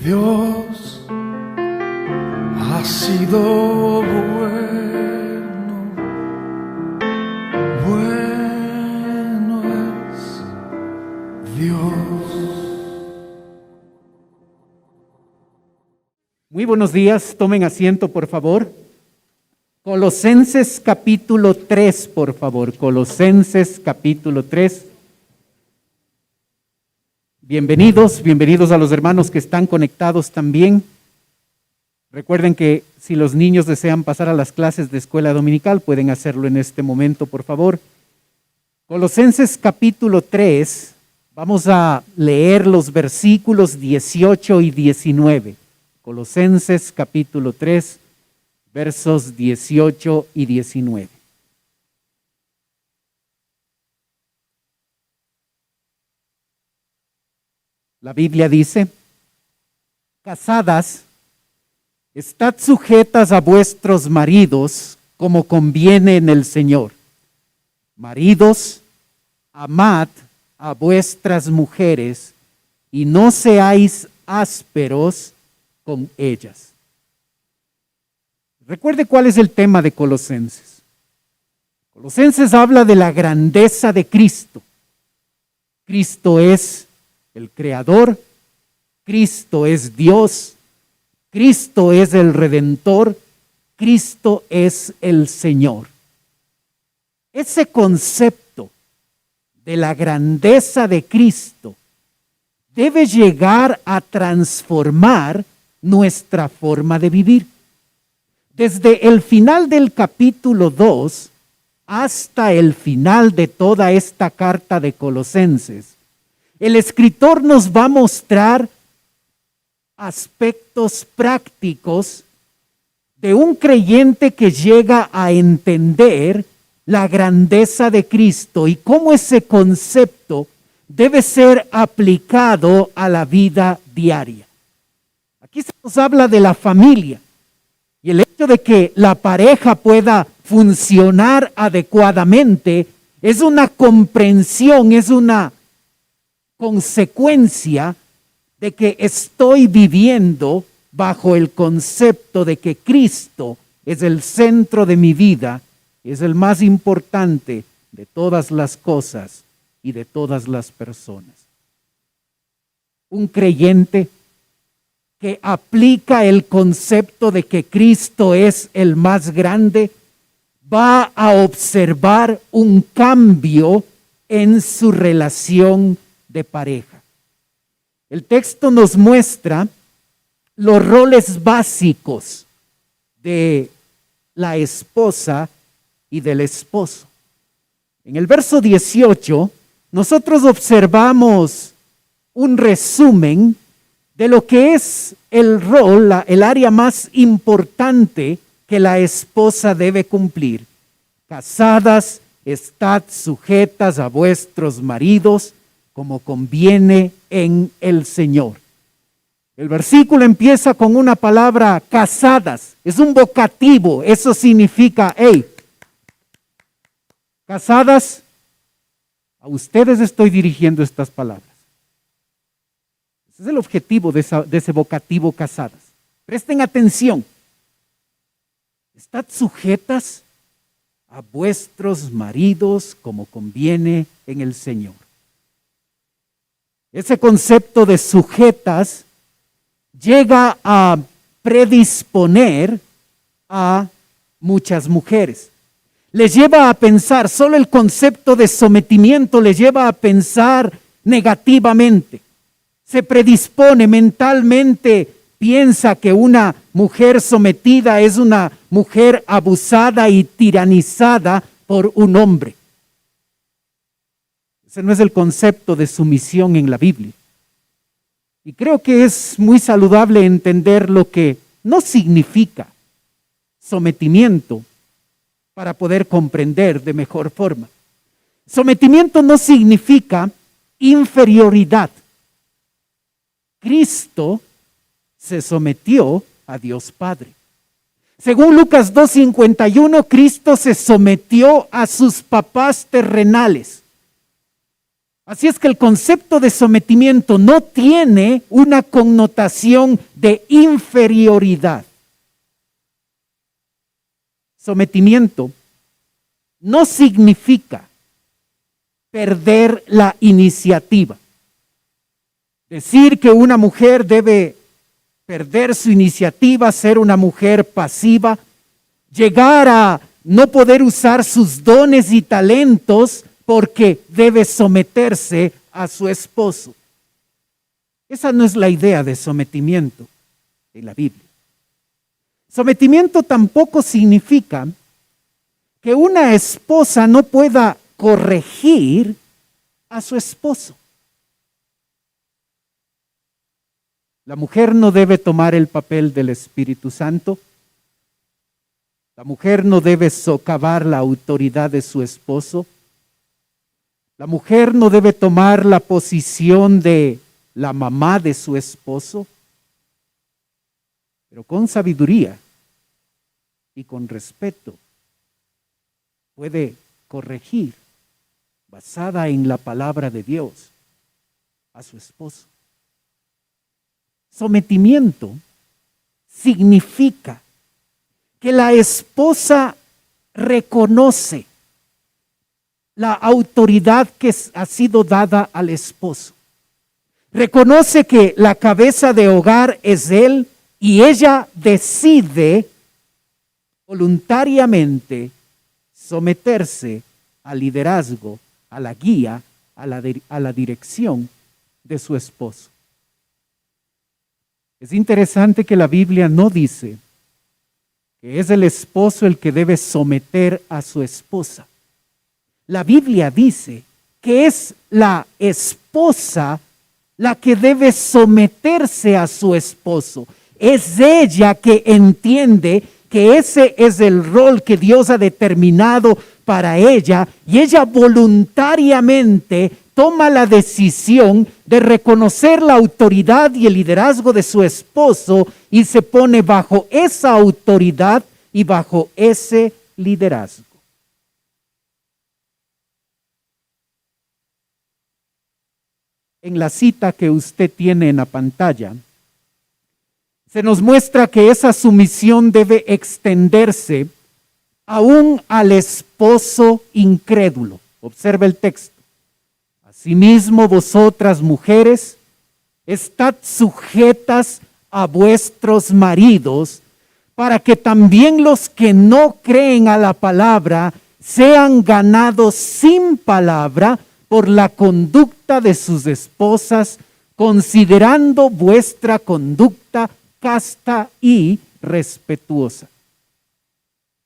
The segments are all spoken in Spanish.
Dios ha sido bueno, bueno es Dios. Muy buenos días, tomen asiento por favor. Colosenses capítulo 3, por favor, Colosenses capítulo 3. Bienvenidos a los hermanos que están conectados también. Recuerden que si los niños desean pasar a las clases de escuela dominical, pueden hacerlo en este momento, por favor. Colosenses capítulo 3, vamos a leer los versículos 18 y 19. Colosenses capítulo 3, versos 18 y 19. La Biblia dice: casadas, estad sujetas a vuestros maridos como conviene en el Señor. Maridos, amad a vuestras mujeres y no seáis ásperos con ellas. Recuerde cuál es el tema de Colosenses. Colosenses habla de la grandeza de Cristo. Cristo es el Creador, Cristo es Dios, Cristo es el Redentor, Cristo es el Señor. Ese concepto de la grandeza de Cristo debe llegar a transformar nuestra forma de vivir. Desde el final del capítulo 2 hasta el final de toda esta carta de Colosenses, el escritor nos va a mostrar aspectos prácticos de un creyente que llega a entender la grandeza de Cristo y cómo ese concepto debe ser aplicado a la vida diaria. Aquí se nos habla de la familia y el hecho de que la pareja pueda funcionar adecuadamente es una comprensión, es una consecuencia de que estoy viviendo bajo el concepto de que Cristo es el centro de mi vida, es el más importante de todas las cosas y de todas las personas. Un creyente que aplica el concepto de que Cristo es el más grande va a observar un cambio en su relación de pareja. El texto nos muestra los roles básicos de la esposa y del esposo. En el verso 18, nosotros observamos un resumen de lo que es el rol, el área más importante que la esposa debe cumplir. Casadas, estad sujetas a vuestros maridos como conviene en el Señor. El versículo empieza con una palabra casadas, es un vocativo, eso significa, casadas, a ustedes estoy dirigiendo estas palabras. Ese es el objetivo de ese vocativo casadas. Presten atención. Estad sujetas a vuestros maridos como conviene en el Señor. Ese concepto de sujetas llega a predisponer a muchas mujeres. Les lleva a pensar, solo el concepto de sometimiento les lleva a pensar negativamente. Se predispone mentalmente, piensa que una mujer sometida es una mujer abusada y tiranizada por un hombre. Ese no es el concepto de sumisión en la Biblia. Y creo que es muy saludable entender lo que no significa sometimiento para poder comprender de mejor forma. Sometimiento no significa inferioridad. Cristo se sometió a Dios Padre. Según Lucas 2:51, Cristo se sometió a sus papás terrenales. Así es que el concepto de sometimiento no tiene una connotación de inferioridad. Sometimiento no significa perder la iniciativa. Decir que una mujer debe perder su iniciativa, ser una mujer pasiva, llegar a no poder usar sus dones y talentos porque debe someterse a su esposo. Esa no es la idea de sometimiento en la Biblia. Sometimiento tampoco significa que una esposa no pueda corregir a su esposo. La mujer no debe tomar el papel del Espíritu Santo. La mujer no debe socavar la autoridad de su esposo. La mujer no debe tomar la posición de la mamá de su esposo, pero con sabiduría y con respeto puede corregir, basada en la palabra de Dios, a su esposo. Sometimiento significa que la esposa reconoce la autoridad que ha sido dada al esposo. Reconoce que la cabeza de hogar es él y ella decide voluntariamente someterse al liderazgo, a la guía, a la dirección de su esposo. Es interesante que la Biblia no dice que es el esposo el que debe someter a su esposa. La Biblia dice que es la esposa la que debe someterse a su esposo. Es ella que entiende que ese es el rol que Dios ha determinado para ella y ella voluntariamente toma la decisión de reconocer la autoridad y el liderazgo de su esposo y se pone bajo esa autoridad y bajo ese liderazgo. En la cita que usted tiene en la pantalla, se nos muestra que esa sumisión debe extenderse aún al esposo incrédulo. Observa el texto. Asimismo, vosotras mujeres, estad sujetas a vuestros maridos, para que también los que no creen a la palabra sean ganados sin palabra por la conducta de sus esposas, considerando vuestra conducta casta y respetuosa.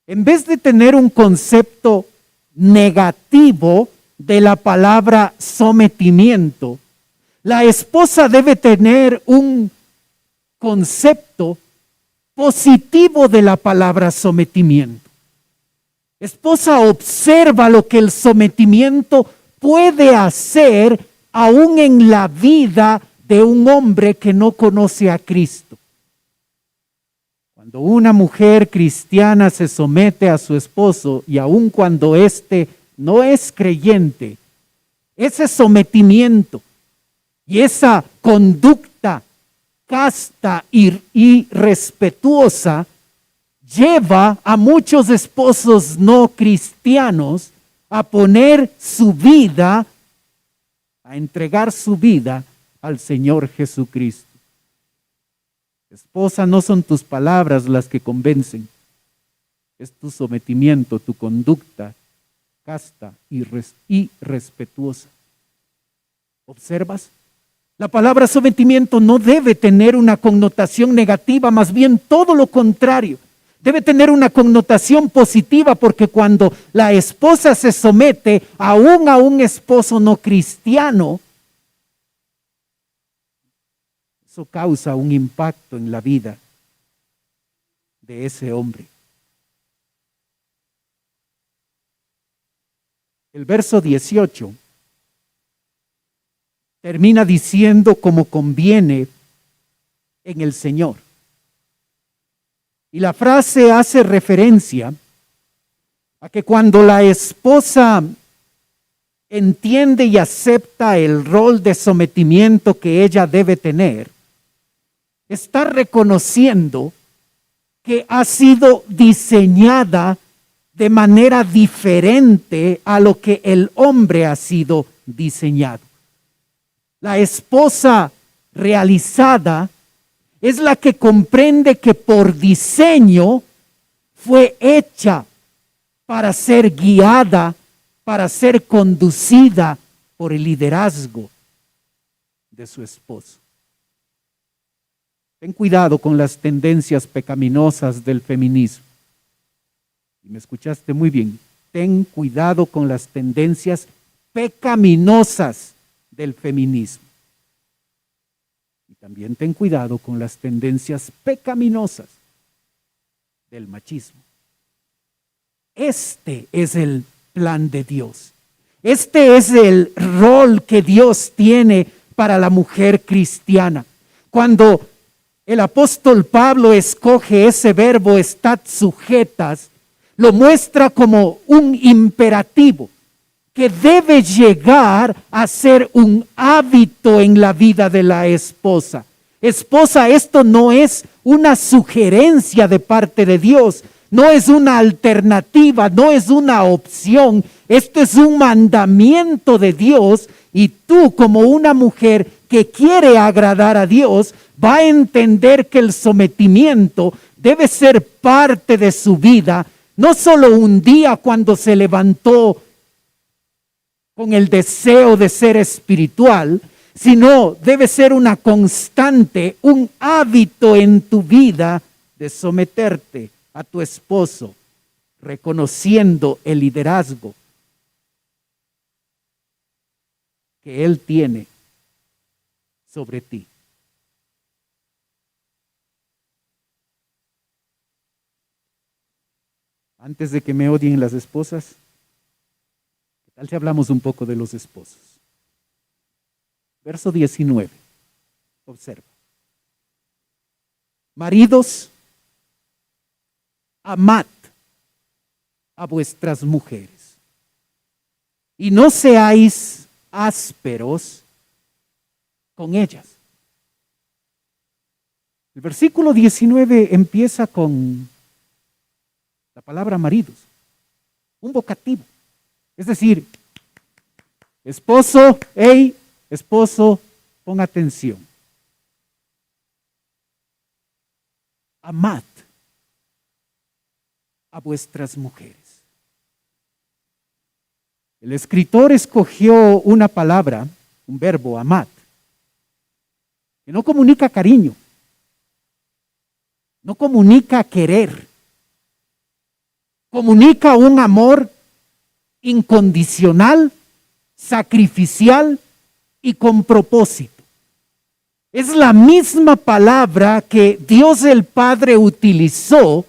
En vez de tener un concepto negativo de la palabra sometimiento, la esposa debe tener un concepto positivo de la palabra sometimiento. Esposa, observa lo que el sometimiento puede hacer aún en la vida de un hombre que no conoce a Cristo. Cuando una mujer cristiana se somete a su esposo y aun cuando éste no es creyente, ese sometimiento y esa conducta casta y respetuosa lleva a muchos esposos no cristianos a poner su vida, a entregar su vida al Señor Jesucristo. Esposa, no son tus palabras las que convencen, es tu sometimiento, tu conducta casta y respetuosa. ¿Observas? La palabra sometimiento no debe tener una connotación negativa, más bien todo lo contrario. Debe tener una connotación positiva, porque cuando la esposa se somete aún a un esposo no cristiano, eso causa un impacto en la vida de ese hombre. El verso 18 termina diciendo como conviene en el Señor. Y la frase hace referencia a que cuando la esposa entiende y acepta el rol de sometimiento que ella debe tener, está reconociendo que ha sido diseñada de manera diferente a lo que el hombre ha sido diseñado. La esposa realizada es la que comprende que por diseño fue hecha para ser guiada, para ser conducida por el liderazgo de su esposo. Ten cuidado con las tendencias pecaminosas del feminismo. Y me escuchaste muy bien. Ten cuidado con las tendencias pecaminosas del feminismo. Y también ten cuidado con las tendencias pecaminosas del machismo. Este es el plan de Dios. Este es el rol que Dios tiene para la mujer cristiana. Cuando el apóstol Pablo escoge ese verbo estad sujetas, lo muestra como un imperativo que debe llegar a ser un hábito en la vida de la esposa. Esposa, esto no es una sugerencia de parte de Dios, no es una alternativa, no es una opción, esto es un mandamiento de Dios y tú como una mujer que quiere agradar a Dios va a entender que el sometimiento debe ser parte de su vida, no solo un día cuando se levantó con el deseo de ser espiritual, sino debe ser una constante, un hábito en tu vida de someterte a tu esposo, reconociendo el liderazgo que él tiene sobre ti. Antes de que me odien las esposas, ¿qué tal si hablamos un poco de los esposos? Verso 19. Observa. Maridos, amad a vuestras mujeres y no seáis ásperos con ellas. El versículo 19 empieza con la palabra maridos, un vocativo. Es decir, esposo, hey, esposo, pon atención. Amad a vuestras mujeres. El escritor escogió una palabra, un verbo, amad, que no comunica cariño, no comunica querer, comunica un amor incondicional, sacrificial y con propósito. Es la misma palabra que Dios el Padre utilizó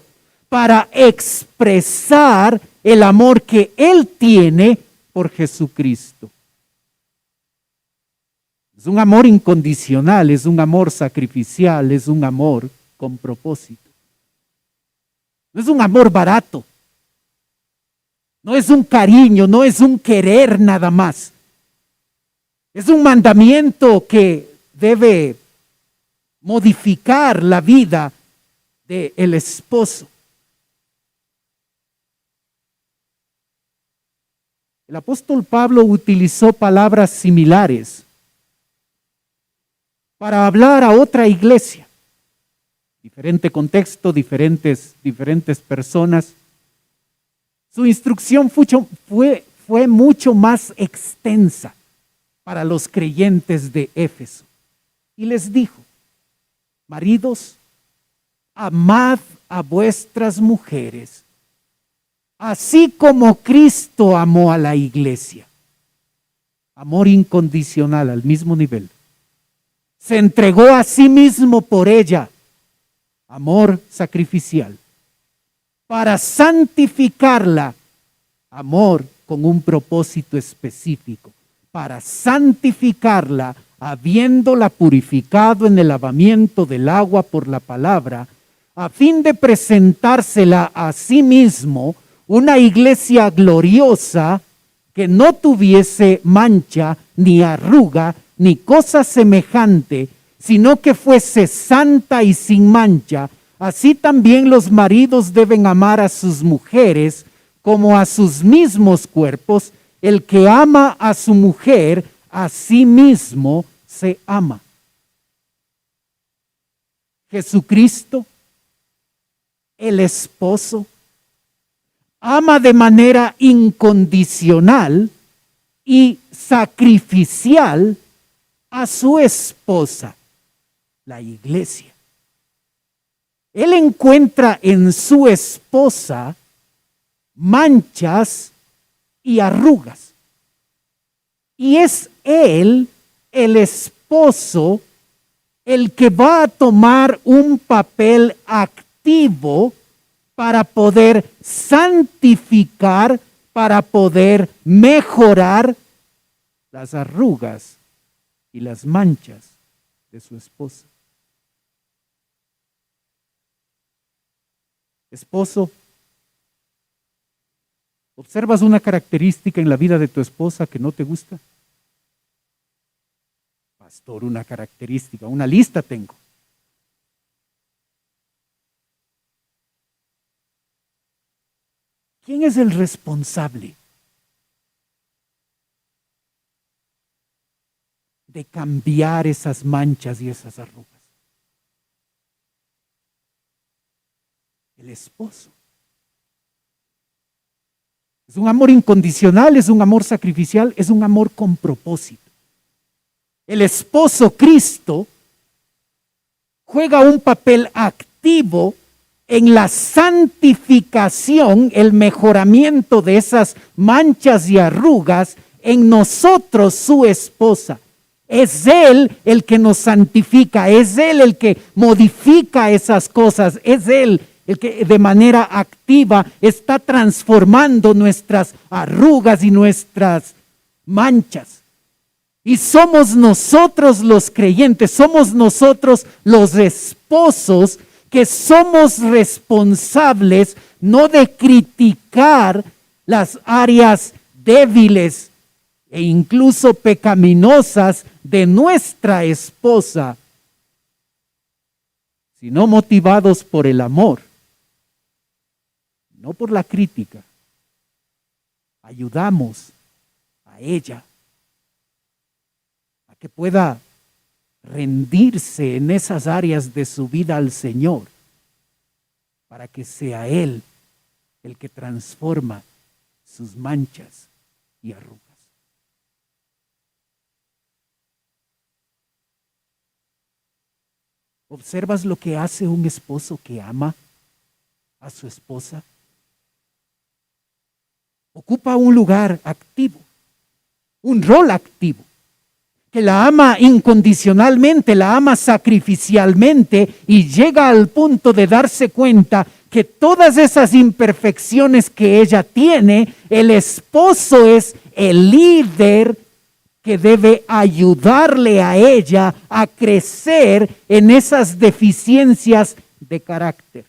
para expresar el amor que Él tiene por Jesucristo. Es un amor incondicional, es un amor sacrificial, es un amor con propósito. No es un amor barato. No es un cariño, no es un querer nada más. Es un mandamiento que debe modificar la vida del esposo. El apóstol Pablo utilizó palabras similares para hablar a otra iglesia. Diferente contexto, diferentes personas. Su instrucción fue mucho más extensa para los creyentes de Éfeso. Y les dijo, maridos, amad a vuestras mujeres, así como Cristo amó a la iglesia. Amor incondicional al mismo nivel. Se entregó a sí mismo por ella. Amor sacrificial. Para santificarla. Amor con un propósito específico. Para santificarla, habiéndola purificado en el lavamiento del agua por la palabra, a fin de presentársela a sí mismo una iglesia gloriosa, que no tuviese mancha, ni arruga, ni cosa semejante, sino que fuese santa y sin mancha, así también los maridos deben amar a sus mujeres como a sus mismos cuerpos. El que ama a su mujer, a sí mismo se ama. Jesucristo, el esposo, ama de manera incondicional y sacrificial a su esposa, la iglesia. Él encuentra en su esposa manchas y arrugas. Y es él, el esposo, el que va a tomar un papel activo para poder santificar, para poder mejorar las arrugas y las manchas de su esposa. Esposo, ¿observas una característica en la vida de tu esposa que no te gusta? Pastor, una característica, una lista tengo. ¿Quién es el responsable de cambiar esas manchas y esas arrugas? El esposo. Es un amor incondicional, es un amor sacrificial, es un amor con propósito. El esposo Cristo juega un papel activo en la santificación, el mejoramiento de esas manchas y arrugas en nosotros, su esposa. Es Él el que nos santifica, es Él el que modifica esas cosas, es Él el que de manera activa está transformando nuestras arrugas y nuestras manchas. Y somos nosotros los creyentes, somos nosotros los esposos que somos responsables no de criticar las áreas débiles e incluso pecaminosas de nuestra esposa, sino motivados por el amor, no por la crítica. Ayudamos a ella a que pueda rendirse en esas áreas de su vida al Señor, para que sea Él el que transforma sus manchas y arrugas. ¿Observas lo que hace un esposo que ama a su esposa? Ocupa un lugar activo, un rol activo, que la ama incondicionalmente, la ama sacrificialmente y llega al punto de darse cuenta que todas esas imperfecciones que ella tiene, el esposo es el líder que debe ayudarle a ella a crecer en esas deficiencias de carácter.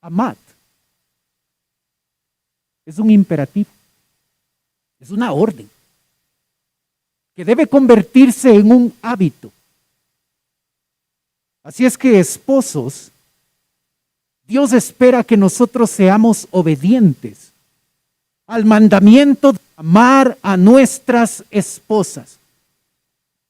Amad. Es un imperativo, es una orden que debe convertirse en un hábito. Así es que, esposos, Dios espera que nosotros seamos obedientes al mandamiento de amar a nuestras esposas.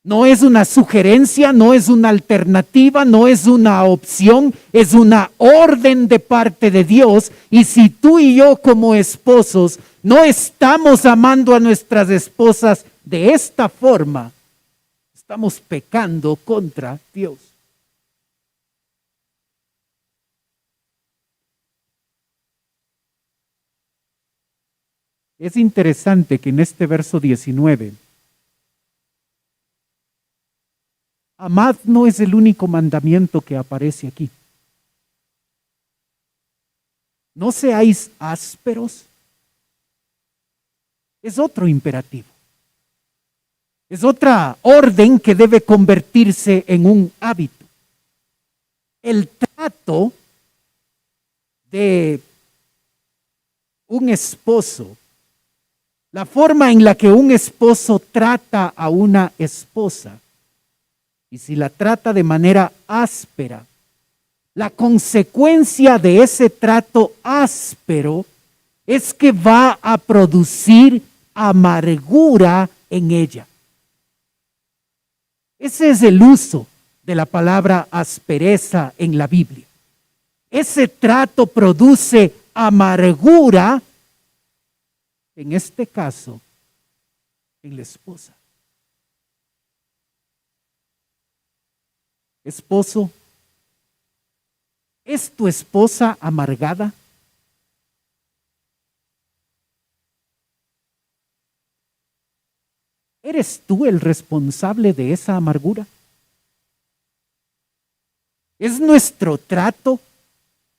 No es una sugerencia, no es una alternativa, no es una opción, es una orden de parte de Dios. Y si tú y yo como esposos no estamos amando a nuestras esposas de esta forma, estamos pecando contra Dios. Es interesante que en este verso 19, amad no es el único mandamiento que aparece aquí. No seáis ásperos. Es otro imperativo. Es otra orden que debe convertirse en un hábito. el trato de un esposo, la forma en la que un esposo trata a una esposa, y si la trata de manera áspera, la consecuencia de ese trato áspero es que va a producir amargura en ella. Ese es el uso de la palabra aspereza en la Biblia. Ese trato produce amargura, en este caso, en la esposa. Esposo, ¿es tu esposa amargada? ¿Eres tú el responsable de esa amargura? ¿Es nuestro trato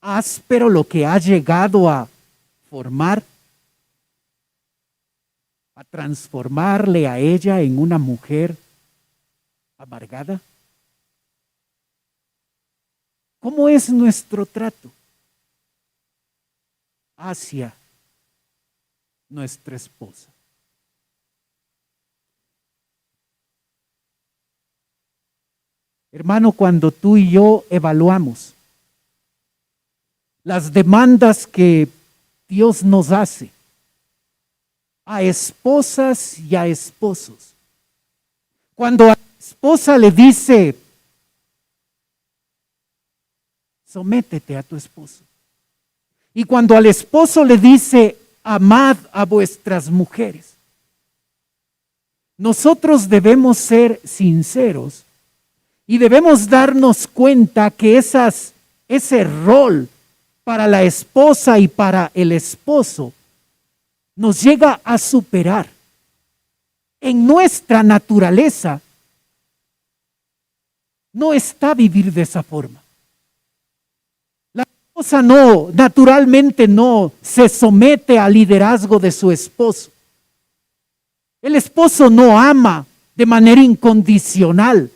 áspero lo que ha llegado a formar, a transformarle a ella en una mujer amargada? ¿Cómo es nuestro trato hacia nuestra esposa? Hermano, cuando tú y yo evaluamos las demandas que Dios nos hace a esposas y a esposos, cuando a la esposa le dice, sométete a tu esposo, y cuando al esposo le dice, amad a vuestras mujeres, nosotros debemos ser sinceros y debemos darnos cuenta que ese rol para la esposa y para el esposo nos llega a superar. En nuestra naturaleza no está vivir de esa forma. La esposa naturalmente no se somete al liderazgo de su esposo. El esposo no ama de manera incondicional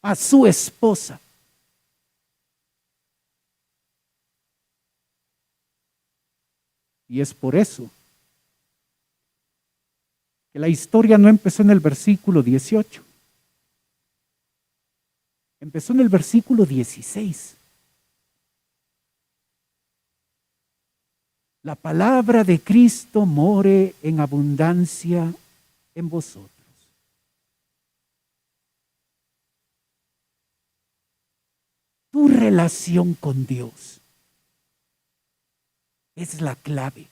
a su esposa. Y es por eso que la historia no empezó en el versículo 18. Empezó en el versículo 16. La palabra de Cristo more en abundancia en vosotros. Tu relación con Dios es la clave.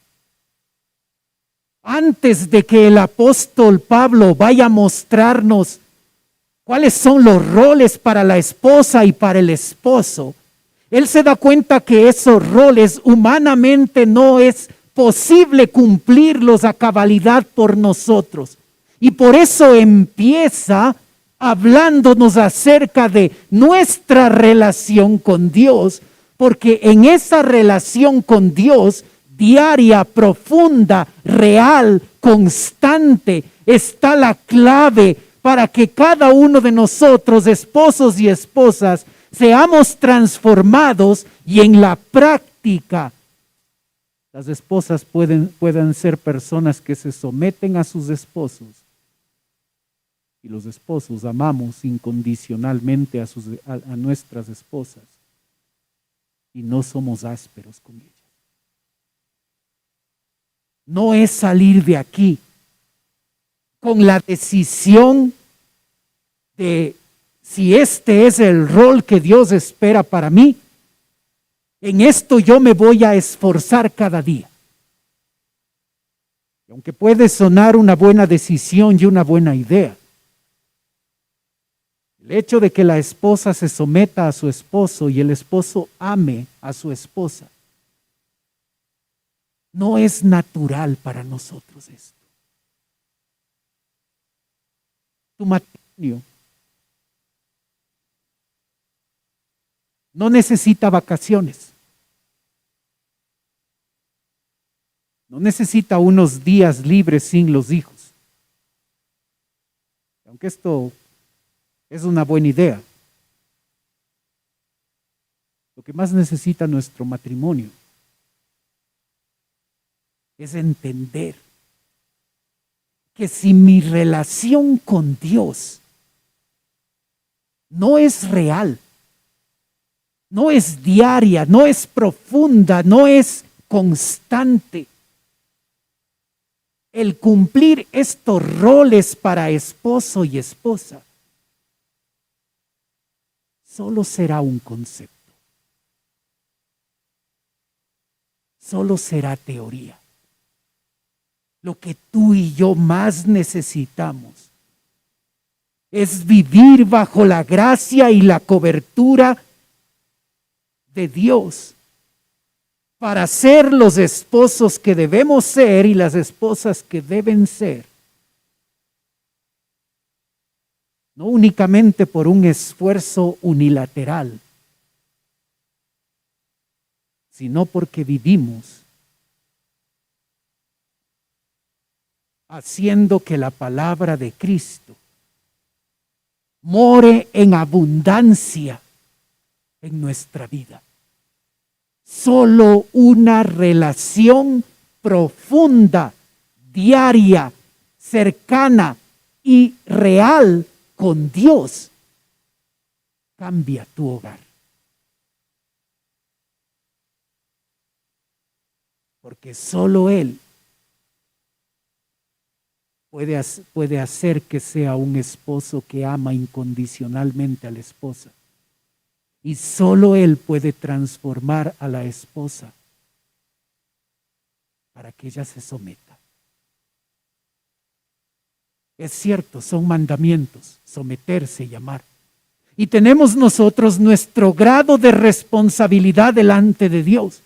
Antes de que el apóstol Pablo vaya a mostrarnos cuáles son los roles para la esposa y para el esposo, él se da cuenta que esos roles humanamente no es posible cumplirlos a cabalidad por nosotros. Y por eso empieza hablándonos acerca de nuestra relación con Dios, porque en esa relación con Dios, diaria, profunda, real, constante, está la clave para que cada uno de nosotros, esposos y esposas, seamos transformados y en la práctica las esposas puedan ser personas que se someten a sus esposos. Y los esposos amamos incondicionalmente a nuestras esposas y no somos ásperos con ellas. No es salir de aquí con la decisión de si este es el rol que Dios espera para mí. En esto yo me voy a esforzar cada día. Y aunque puede sonar una buena decisión y una buena idea, el hecho de que la esposa se someta a su esposo y el esposo ame a su esposa, no es natural para nosotros esto. Tu matrimonio no necesita vacaciones. No necesita unos días libres sin los hijos. Aunque esto es una buena idea. Lo que más necesita nuestro matrimonio es entender que si mi relación con Dios no es real, no es diaria, no es profunda, no es constante, el cumplir estos roles para esposo y esposa solo será un concepto, solo será teoría. Lo que tú y yo más necesitamos es vivir bajo la gracia y la cobertura de Dios para ser los esposos que debemos ser y las esposas que deben ser. No únicamente por un esfuerzo unilateral, sino porque vivimos haciendo que la palabra de Cristo more en abundancia en nuestra vida. Solo una relación profunda, diaria, cercana y real con Dios cambia tu hogar. Porque solo Él puede hacer que sea un esposo que ama incondicionalmente a la esposa. Y solo Él puede transformar a la esposa para que ella se someta. Es cierto, son mandamientos, someterse y amar. Y tenemos nosotros nuestro grado de responsabilidad delante de Dios.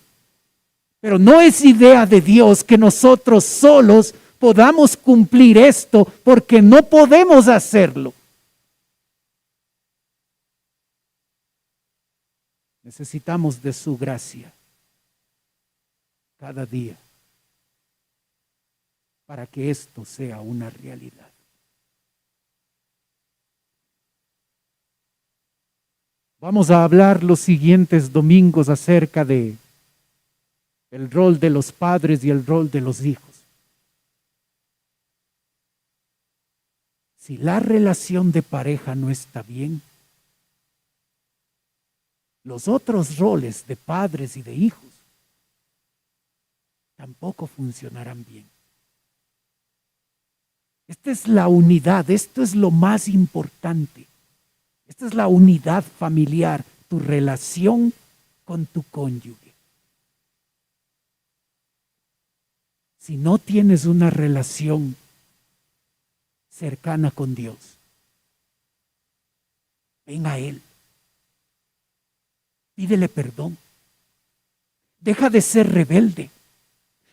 Pero no es idea de Dios que nosotros solos podamos cumplir esto, porque no podemos hacerlo. Necesitamos de su gracia cada día para que esto sea una realidad. Vamos a hablar los siguientes domingos acerca de el rol de los padres y el rol de los hijos. Si la relación de pareja no está bien, los otros roles de padres y de hijos tampoco funcionarán bien. Esta es la unidad, esto es lo más importante. Esta es la unidad familiar, tu relación con tu cónyuge. Si no tienes una relación cercana con Dios, ven a Él. Pídele perdón. Deja de ser rebelde.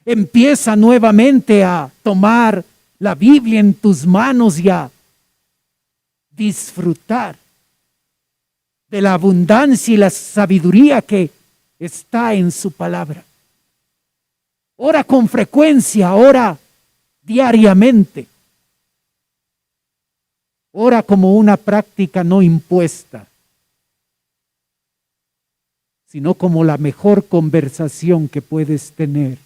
Empieza nuevamente a tomar la Biblia en tus manos y a disfrutar de la abundancia y la sabiduría que está en su palabra. Ora con frecuencia, ora diariamente. Ora como una práctica no impuesta, sino como la mejor conversación que puedes tener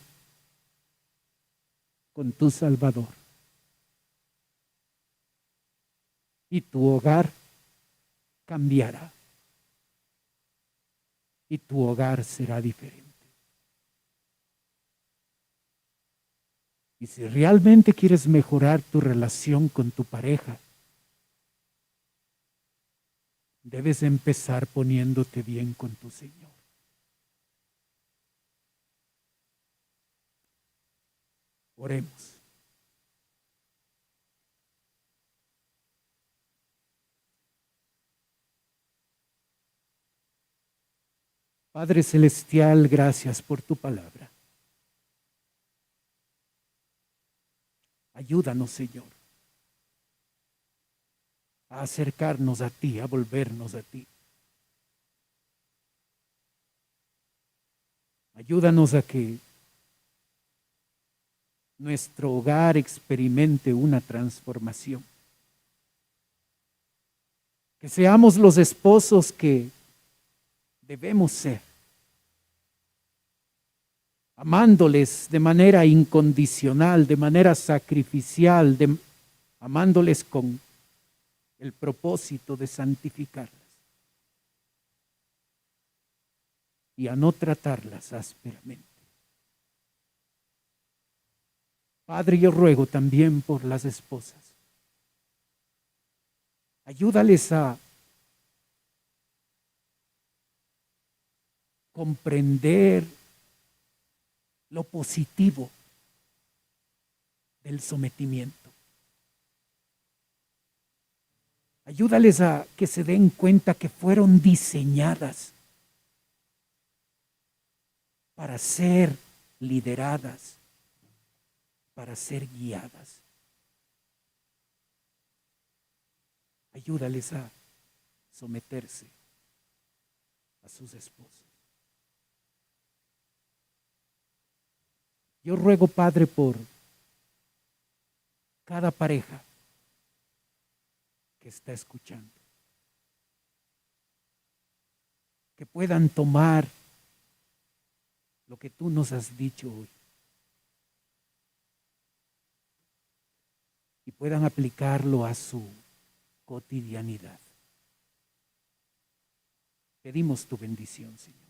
con tu Salvador. Y tu hogar cambiará. Y tu hogar será diferente. Y si realmente quieres mejorar tu relación con tu pareja, debes empezar poniéndote bien con tu Señor. Oremos. Padre Celestial, gracias por tu palabra. Ayúdanos, Señor, a acercarnos a ti, a volvernos a ti. Ayúdanos a que nuestro hogar experimente una transformación. Que seamos los esposos que debemos ser, amándoles de manera incondicional, de manera sacrificial, amándoles con el propósito de santificarlas y a no tratarlas ásperamente. Padre, yo ruego también por las esposas. Ayúdales a comprender lo positivo del sometimiento. Ayúdales a que se den cuenta que fueron diseñadas para ser lideradas, para ser guiadas. Ayúdales a someterse a sus esposos. Yo ruego, Padre, por cada pareja que está escuchando, que puedan tomar lo que tú nos has dicho hoy y puedan aplicarlo a su cotidianidad. Pedimos tu bendición, Señor.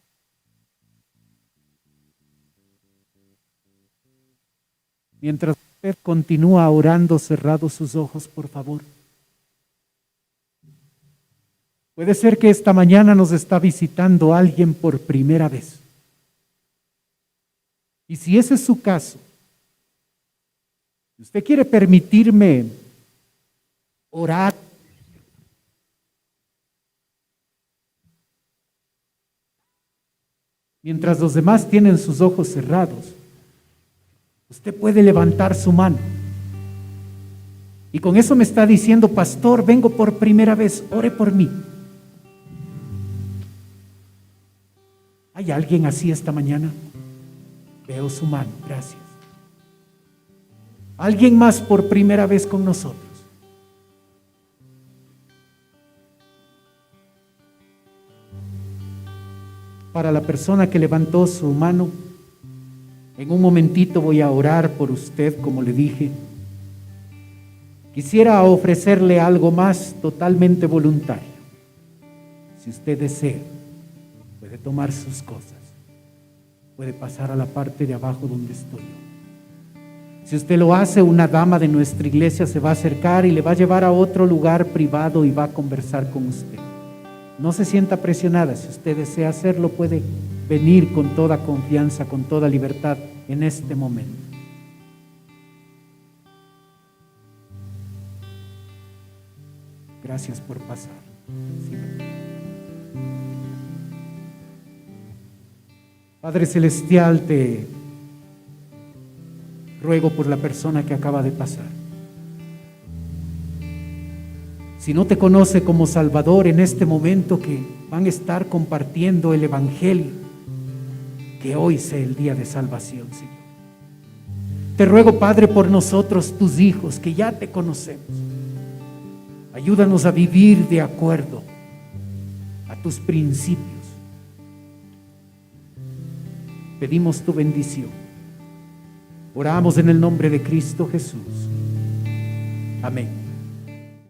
Mientras usted continúa orando, cerrados sus ojos, por favor. Puede ser que esta mañana nos está visitando alguien por primera vez. Y si ese es su caso, si usted quiere permitirme orar, mientras los demás tienen sus ojos cerrados, usted puede levantar su mano. Y con eso me está diciendo: pastor, vengo por primera vez, ore por mí. ¿Hay alguien así esta mañana? Veo su mano, gracias. ¿Alguien más por primera vez con nosotros? Para la persona que levantó su mano, en un momentito voy a orar por usted, como le dije. Quisiera ofrecerle algo más totalmente voluntario. Si usted desea, puede tomar sus cosas. Puede pasar a la parte de abajo donde estoy yo. Si usted lo hace, una dama de nuestra iglesia se va a acercar y le va a llevar a otro lugar privado y va a conversar con usted. No se sienta presionada. Si usted desea hacerlo, puede venir con toda confianza, con toda libertad en este momento. Gracias por pasar. Sí. Padre Celestial, te ruego por la persona que acaba de pasar. Si no te conoce como Salvador en este momento que van a estar compartiendo el Evangelio, que hoy sea el día de salvación, Señor. Te ruego, Padre, por nosotros, tus hijos, que ya te conocemos. Ayúdanos a vivir de acuerdo a tus principios. Pedimos tu bendición. Oramos en el nombre de Cristo Jesús. Amén.